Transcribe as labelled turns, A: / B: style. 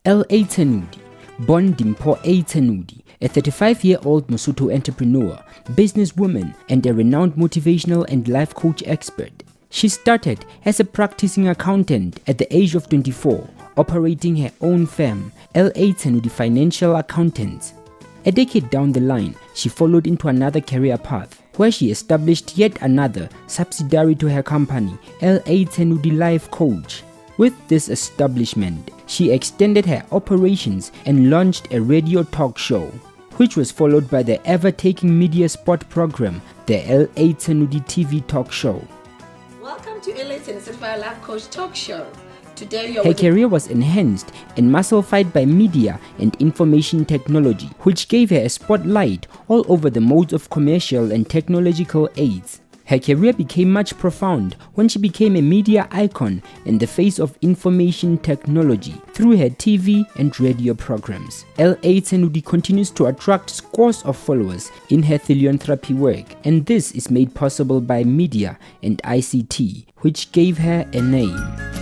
A: L.A. Tenudi, born Dimpho A. Tenudi, a 35-year-old Mosotho entrepreneur, businesswoman, and a renowned motivational and life coach expert. She started as a practicing accountant at the age of 24, operating her own firm, L.A. Tenudi Financial Accountants. A decade down the line, she followed into another career path, where she established yet another subsidiary to her company, L.A. Tenudi Life Coach. With this establishment, she extended her operations and launched a radio talk show, which was followed by the ever-taking media spot program, the L.A. Tenudi TV Talk Show.
B: Welcome to L.A. Tenudi Certified Life Coach Talk Show. Today
A: her career was enhanced and musclified by media and information technology, which gave her a spotlight all over the modes of commercial and technological aids. Her career became much profound when she became a media icon in the face of information technology through her TV and radio programs. L.A. Tenudi continues to attract scores of followers in her philanthropy work, and this is made possible by media and ICT, which gave her a name.